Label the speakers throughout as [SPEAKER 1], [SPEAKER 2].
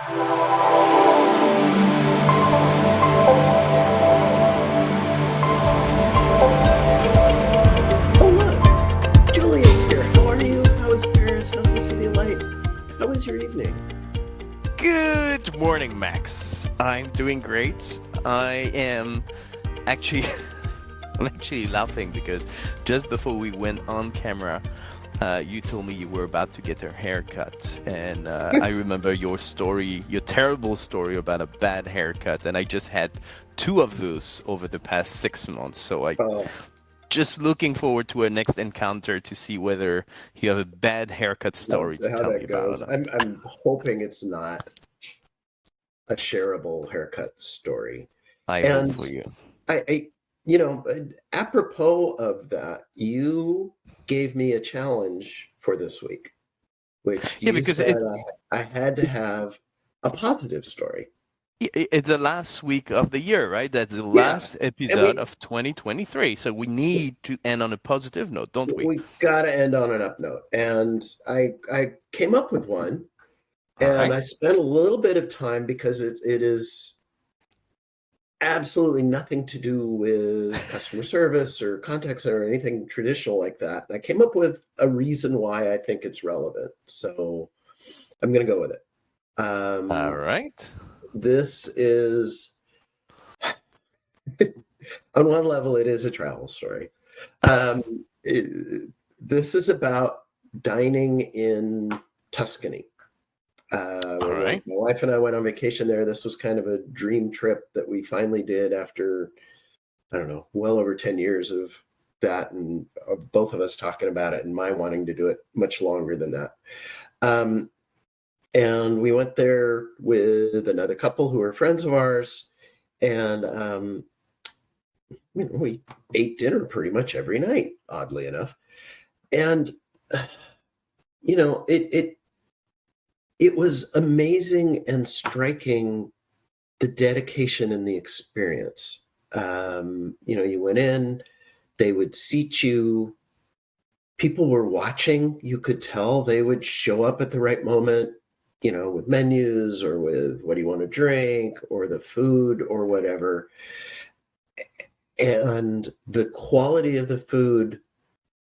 [SPEAKER 1] Oh, look, Julien's here. How are you? How is Paris? How's the city light? How was your evening?
[SPEAKER 2] Good morning, Max. I'm doing great. I am actually I'm actually laughing because just before we went on camera, you told me you were about to get a haircut, and I remember your story, your terrible story about a bad haircut, and I just had two of those over the past 6 months. So I
[SPEAKER 1] Oh,
[SPEAKER 2] just looking forward to our next encounter to see whether you have a bad haircut story to
[SPEAKER 1] how
[SPEAKER 2] tell me
[SPEAKER 1] that
[SPEAKER 2] about or
[SPEAKER 1] goes.
[SPEAKER 2] not.
[SPEAKER 1] I'm hoping it's not a shareable haircut story.
[SPEAKER 2] I hope
[SPEAKER 1] And
[SPEAKER 2] for you.
[SPEAKER 1] I you know, apropos of that, you gave me a challenge for this week, which
[SPEAKER 2] Yeah,
[SPEAKER 1] you
[SPEAKER 2] because
[SPEAKER 1] said I had to have a positive story.
[SPEAKER 2] it's the last week of the year, right? That's the
[SPEAKER 1] Yeah.
[SPEAKER 2] last
[SPEAKER 1] And
[SPEAKER 2] episode of 2023. So we need to end on a positive note, don't we?
[SPEAKER 1] we got to end on an up note. And I came up with one.
[SPEAKER 2] All
[SPEAKER 1] And
[SPEAKER 2] right.
[SPEAKER 1] I spent a little bit of time because it is absolutely nothing to do with customer service or contact center or anything traditional like that. And I came up with a reason why I think it's relevant. So I'm going to go with it.
[SPEAKER 2] All
[SPEAKER 1] Um,
[SPEAKER 2] right.
[SPEAKER 1] this is, on one level, it is a travel story. This is about dining in Tuscany.
[SPEAKER 2] All
[SPEAKER 1] When
[SPEAKER 2] right.
[SPEAKER 1] my wife and I went on vacation there, this was kind of a dream trip that we finally did after, I don't know, well over 10 years of that, and both of us talking about it and my wanting to do it much longer than that. Um, and we went there with another couple who were friends of ours, and we ate dinner pretty much every night, oddly enough. And it was amazing and striking, the dedication and the experience. You went in, they would seat you. People were watching. You could tell they would show up at the right moment, with menus or with what do you want to drink or the food or whatever. And the quality of the food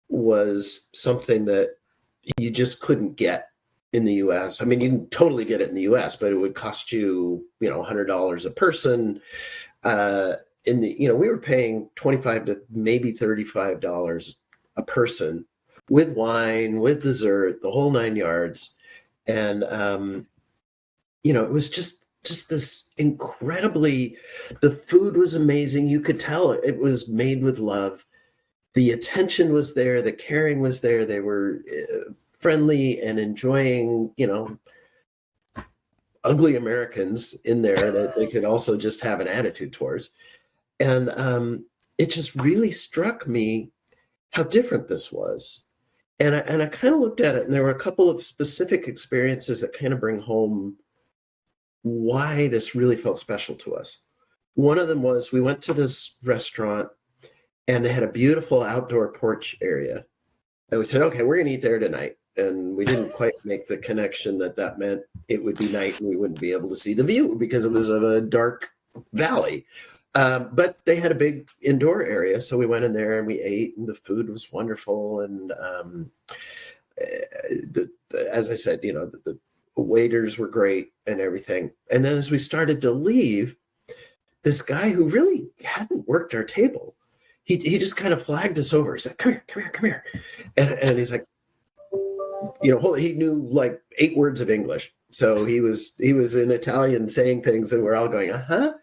[SPEAKER 1] was something that you just couldn't get in the US. I mean, you can totally get it in the US, but it would cost you, $100 a person. Uh, we were paying 25 to maybe $35 a person with wine, with dessert, the whole 9 yards. And, it was just this incredibly, the food was amazing. You could tell it was made with love. The attention was there, the caring was there. They were friendly and enjoying, ugly Americans in there that they could also just have an attitude towards. And it just really struck me how different this was. And I kind of looked at it, and there were a couple of specific experiences that kind of bring home why this really felt special to us. One of them was we went to this restaurant, and they had a beautiful outdoor porch area. And we said, okay, we're going to eat there tonight. And we didn't quite make the connection that meant it would be night and we wouldn't be able to see the view because it was of a dark valley. But they had a big indoor area. So we went in there and we ate, and the food was wonderful. And as I said, the waiters were great and everything. And then as we started to leave, this guy who really hadn't worked our table, he just kind of flagged us over. He's like, come here, come here, come here. And he's like, he knew like 8 words of English. So he was in Italian saying things, and we're all going, uh-huh.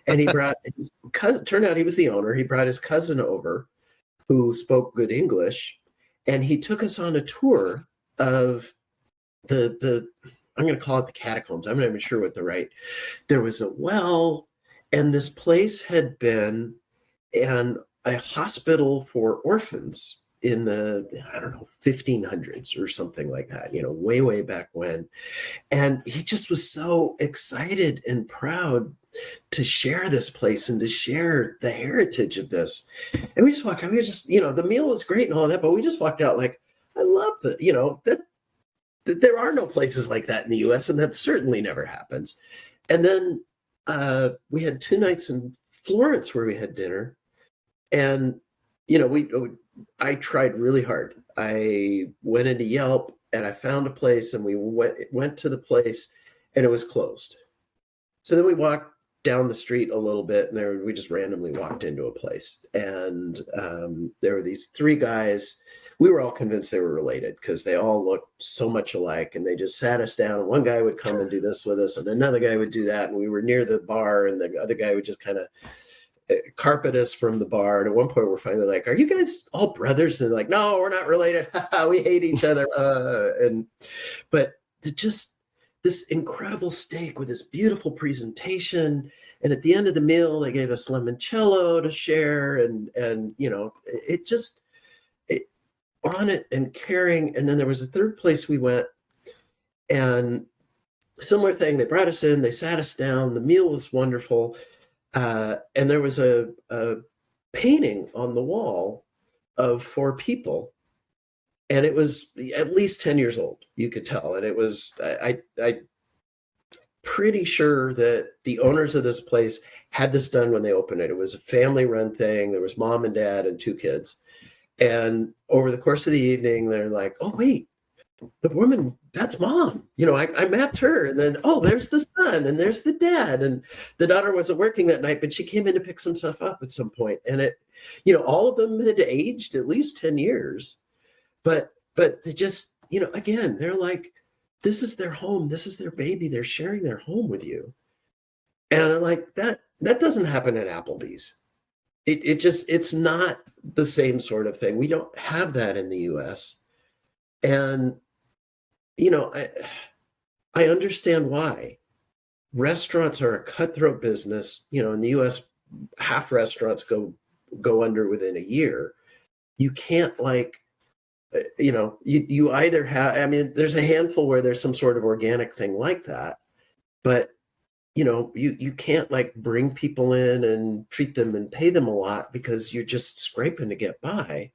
[SPEAKER 1] And he brought his cousin. Turned out he was the owner. He brought his cousin over who spoke good English, and he took us on a tour of the I'm going to call it the catacombs. I'm not even sure what there was a well, and this place had been a hospital for orphans in the, I don't know, 1500s or something like that, way, way back when. And he just was so excited and proud to share this place and to share the heritage of this. And we just walked out. We were just, the meal was great and all that, but we just walked out like, I love that, that there are no places like that in the US, and that certainly never happens. And then we had 2 nights in Florence where we had dinner, and I tried really hard. I went into Yelp and I found a place, and we went to the place, and it was closed. So then we walked down the street a little bit, and we just randomly walked into a place, and there were these three guys. We were all convinced they were related because they all looked so much alike, and they just sat us down, and one guy would come and do this with us, and another guy would do that, and we were near the bar, and the other guy would just kind of carpet us from the bar. And at one point we're finally like, are you guys all brothers? And they're like, no, we're not related. We hate each other. But just this incredible steak with this beautiful presentation. And at the end of the meal, they gave us limoncello to share. And it just on it and caring. And then there was a third place we went, and similar thing. They brought us in, they sat us down. The meal was wonderful. And there was a painting on the wall of 4 people, and it was at least 10 years old, you could tell. And it was, I pretty sure that the owners of this place had this done when they opened it. It was a family-run thing. There was mom and dad and 2 kids. And over the course of the evening, they're like, oh, wait, the woman, that's mom. I mapped her, and then, oh, there's the son, and there's the dad. And the daughter wasn't working that night, but she came in to pick some stuff up at some point. And all of them had aged at least 10 years, but they just, again, they're like, this is their home. This is their baby. They're sharing their home with you. And I'm like, that doesn't happen at Applebee's. It's not the same sort of thing. We don't have that in the US. And I understand why. Restaurants are a cutthroat business. In the US, half restaurants go under within a year. You can't you either have, there's a handful where there's some sort of organic thing like that, but you can't bring people in and treat them and pay them a lot because you're just scraping to get by.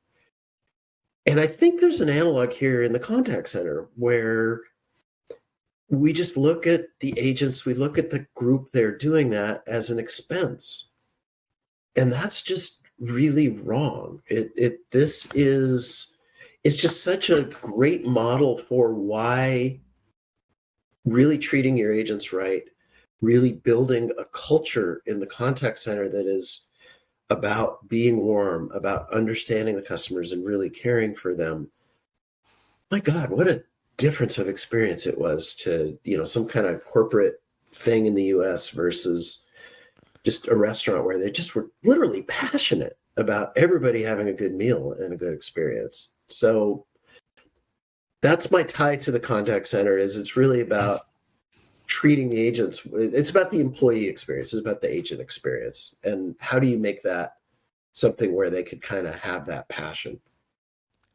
[SPEAKER 1] And I think there's an analog here in the contact center where we just look at the agents, we look at the group they're doing that as an expense. And that's just really wrong. It's just such a great model for why really treating your agents right, really building a culture in the contact center that is about being warm, about understanding the customers and really caring for them. My God, what a difference of experience it was to, some kind of corporate thing in the US versus just a restaurant where they just were literally passionate about everybody having a good meal and a good experience. So that's my tie to the contact center. Is it's really about treating the agents. It's about the employee experience. It's about the agent experience. And how do you make that something where they could kind of have that passion?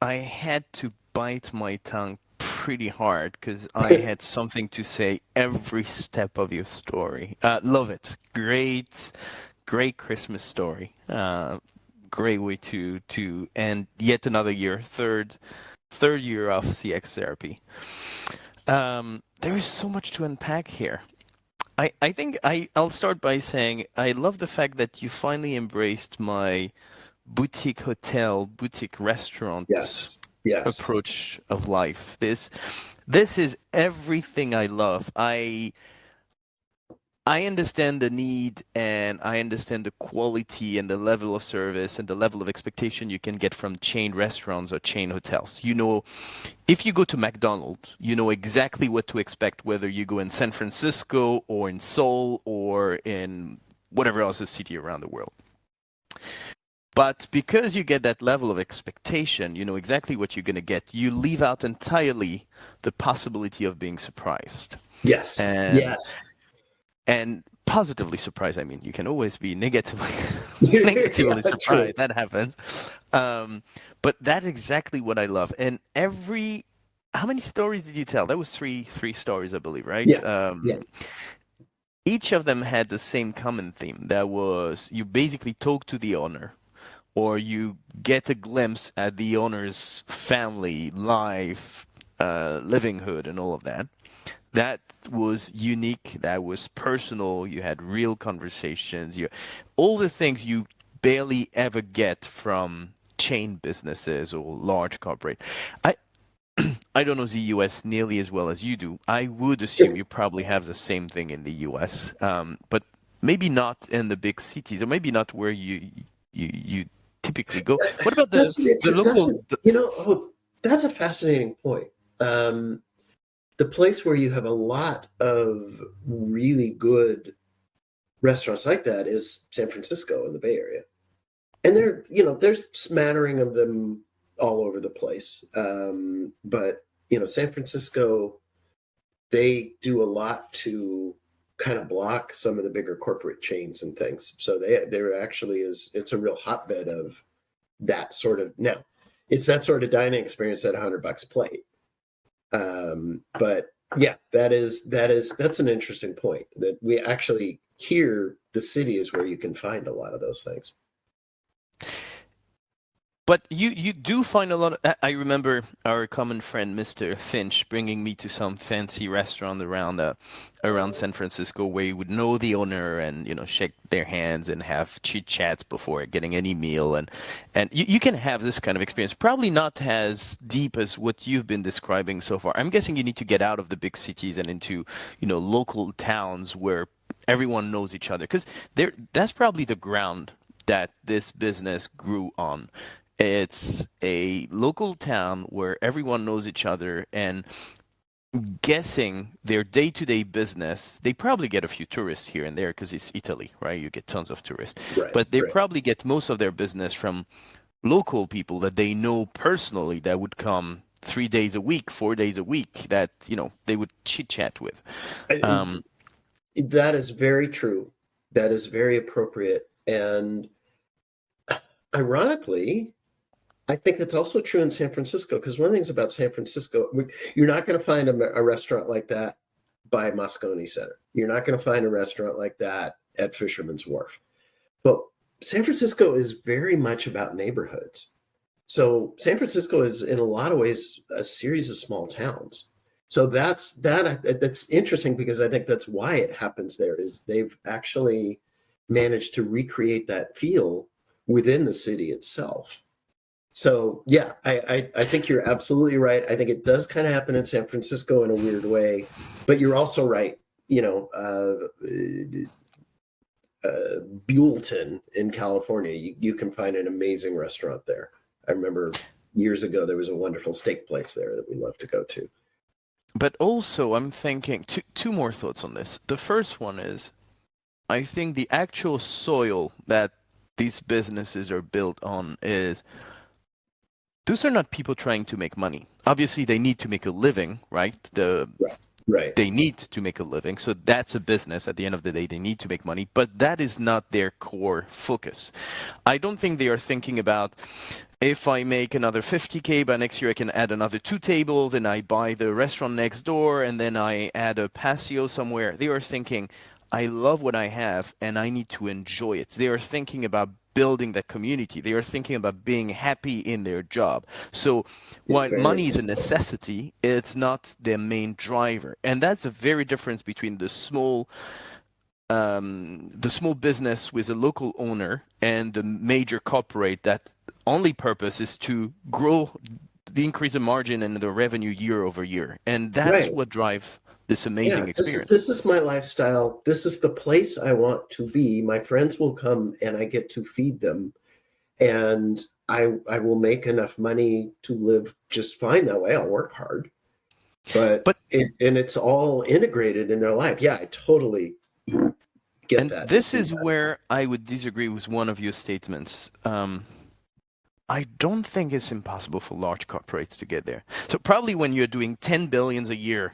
[SPEAKER 2] I had to bite my tongue pretty hard because I had something to say every step of your story. Love it. Great Christmas story. Great way to end yet another year, third year of CX therapy. There is so much to unpack here. I think I'll start by saying I love the fact that you finally embraced my boutique hotel, boutique restaurant
[SPEAKER 1] Yes.
[SPEAKER 2] approach of life. This is everything I love. I understand the need, and I understand the quality and the level of service and the level of expectation you can get from chain restaurants or chain hotels. If you go to McDonald's, you know exactly what to expect, whether you go in San Francisco or in Seoul or in whatever else is city around the world. But because you get that level of expectation, you know exactly what you're going to get. You leave out entirely the possibility of being surprised.
[SPEAKER 1] Yes.
[SPEAKER 2] And positively surprised. I mean, you can always be negatively surprised. True. That happens. But that's exactly what I love. And how many stories did you tell? That was three stories, I believe, right?
[SPEAKER 1] Yeah.
[SPEAKER 2] Each of them had the same common theme. That was you basically talk to the owner, or you get a glimpse at the owner's family life, livinghood and all of that. That was unique. That was personal. You had real conversations. All the things you barely ever get from chain businesses or large corporate. I I don't know the US nearly as well as you do. I would assume you probably have the same thing in the US, but maybe not in the big cities, or maybe not where you typically go. What about the local?
[SPEAKER 1] That's a fascinating point. The place where you have a lot of really good restaurants like that is San Francisco in the Bay Area. And there's smattering of them all over the place. But, San Francisco, they do a lot to kind of block some of the bigger corporate chains and things. So there actually it's a real hotbed of that sort of, now it's that sort of dining experience at $100 a plate. But yeah, that's an interesting point, that we actually here, the city is where you can find a lot of those things.
[SPEAKER 2] But you do find a lot of, I remember our common friend, Mr. Finch, bringing me to some fancy restaurant around San Francisco where you would know the owner and, shake their hands and have chit chats before getting any meal. And you can have this kind of experience, probably not as deep as what you've been describing so far. I'm guessing you need to get out of the big cities and into, local towns where everyone knows each other, because that's probably the ground that this business grew on. It's a local town where everyone knows each other, and guessing their day-to-day business, they probably get a few tourists here and there because it's Italy, right? You get tons of tourists.
[SPEAKER 1] Right,
[SPEAKER 2] but they
[SPEAKER 1] right.
[SPEAKER 2] probably get most of their business from local people that they know personally that would come 3 days a week, 4 days a week, that, they would chit-chat with.
[SPEAKER 1] That is very true. That is very appropriate. And ironically, I think that's also true in San Francisco, because one of the things about San Francisco, you're not going to find a restaurant like that by Moscone Center. You're not going to find a restaurant like that at Fisherman's Wharf. But San Francisco is very much about neighborhoods. So San Francisco is, in a lot of ways, a series of small towns. So that's interesting, because I think that's why it happens there, is they've actually managed to recreate that feel within the city itself. So yeah, I think you're absolutely right. I think it does kind of happen in San Francisco in a weird way, but you're also right. Buellton in California, you can find an amazing restaurant there. I remember years ago there was a wonderful steak place there that we love to go to.
[SPEAKER 2] But also, I'm thinking two more thoughts on this. The first one is, I think the actual soil that these businesses are built on is, those are not people trying to make money. Obviously, they need to make a living, right?
[SPEAKER 1] Right.
[SPEAKER 2] They need to make a living. So that's a business. At the end of the day, they need to make money. But that is not their core focus. I don't think they are thinking about, if I make another 50K by next year, I can add another 2 tables, then I buy the restaurant next door, and then I add a patio somewhere. They are thinking, I love what I have, and I need to enjoy it. They are thinking about building that community. They are thinking about being happy in their job. So while money is a necessity, it's not their main driver. And that's a very difference between the small business with a local owner and the major corporate that only purpose is to grow, the increase in margin and the revenue year over year. And that's what drives this amazing experience.
[SPEAKER 1] This is my lifestyle. This is the place I want to be. My friends will come and I get to feed them, and I will make enough money to live just fine that way. I'll work hard, but it's all integrated in their life. Yeah, I totally get that.
[SPEAKER 2] This is where I would disagree with one of your statements. I don't think it's impossible for large corporates to get there. So probably when you're doing 10 billions a year,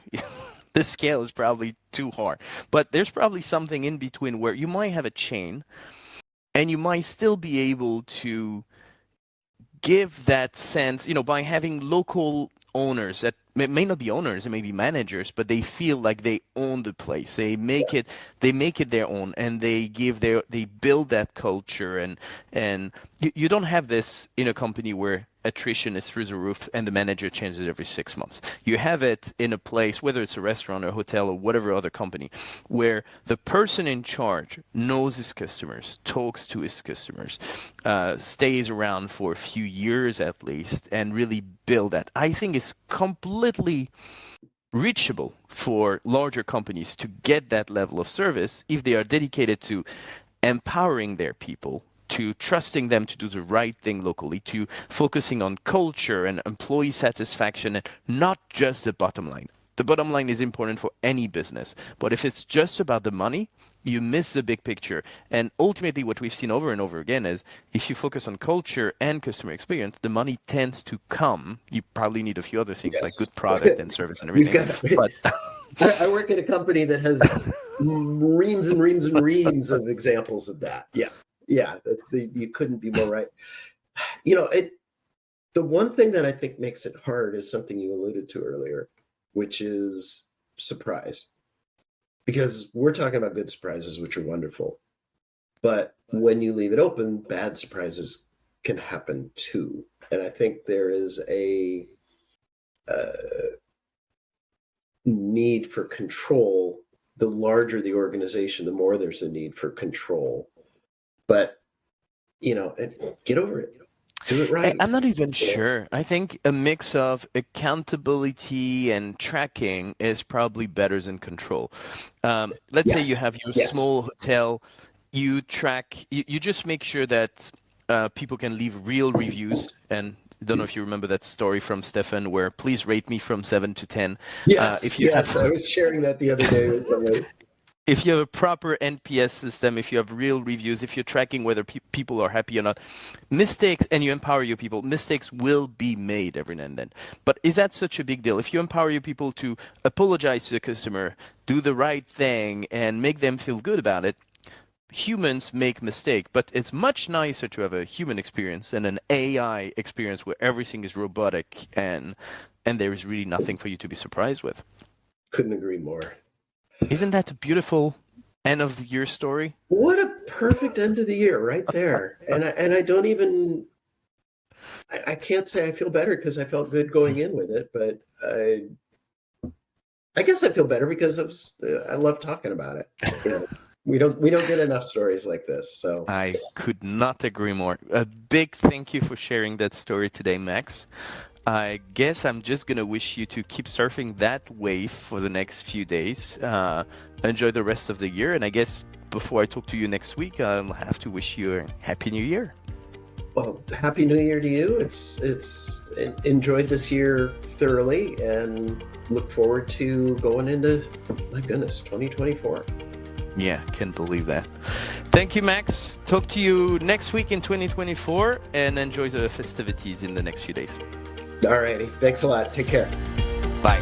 [SPEAKER 2] this scale is probably too hard. But there's probably something in between where you might have a chain and you might still be able to give that sense, by having local owners that may not be owners, it may be managers, but they feel like they own the place. They make it their own, and they build that culture, and you don't have this in a company where attrition is through the roof and the manager changes every 6 months. You have it in a place, whether it's a restaurant or a hotel or whatever other company, where the person in charge knows his customers, talks to his customers, stays around for a few years at least, and really build that. I think it's completely reachable for larger companies to get that level of service if they are dedicated to empowering their people, to trusting them to do the right thing locally, to focusing on culture and employee satisfaction and not just the bottom line. The bottom line is important for any business, but if it's just about the money, you miss the big picture. And ultimately what we've seen over and over again is if you focus on culture and customer experience, the money tends to come. You probably need a few other things like good product and service and everything. But
[SPEAKER 1] I work at a company that has reams and reams and reams of examples of that. Yeah, you couldn't be more right. The one thing that I think makes it hard is something you alluded to earlier, which is surprise. Because we're talking about good surprises, which are wonderful. But when you leave it open, bad surprises can happen too. And I think there is a need for control. The larger the organization, the more there's a need for control. But, get over it. Do it right.
[SPEAKER 2] I'm not even sure. I think a mix of accountability and tracking is probably better than control. Let's say you have your small hotel, you track, you just make sure that people can leave real reviews. And I don't know if you remember that story from Stefan where please rate me from 7 to 10.
[SPEAKER 1] I was sharing that the other day with somebody.
[SPEAKER 2] If you have a proper NPS system, if you have real reviews, if you're tracking whether people are happy or not, mistakes, and you empower your people, mistakes will be made every now and then. But is that such a big deal? If you empower your people to apologize to the customer, do the right thing, and make them feel good about it, humans make mistakes, but it's much nicer to have a human experience than an AI experience where everything is robotic and there is really nothing for you to be surprised with.
[SPEAKER 1] Couldn't agree more.
[SPEAKER 2] Isn't that a beautiful end of your story?
[SPEAKER 1] What a perfect end of the year right there. And I don't even, I can't say I feel better because I felt good going in with it, but I guess I feel better because I love talking about it. We don't get enough stories like this. So
[SPEAKER 2] I could not agree more. A big thank you for sharing that story today, Max. I guess I'm just going to wish you to keep surfing that wave for the next few days. Enjoy the rest of the year. And I guess before I talk to you next week, I'll have to wish you a Happy New Year.
[SPEAKER 1] Well, Happy New Year to you. It's enjoyed this year thoroughly and look forward to going into, my goodness, 2024.
[SPEAKER 2] Yeah, can't believe that. Thank you, Max. Talk to you next week in 2024 and enjoy the festivities in the next few days.
[SPEAKER 1] All righty. Thanks a lot. Take care.
[SPEAKER 2] Bye.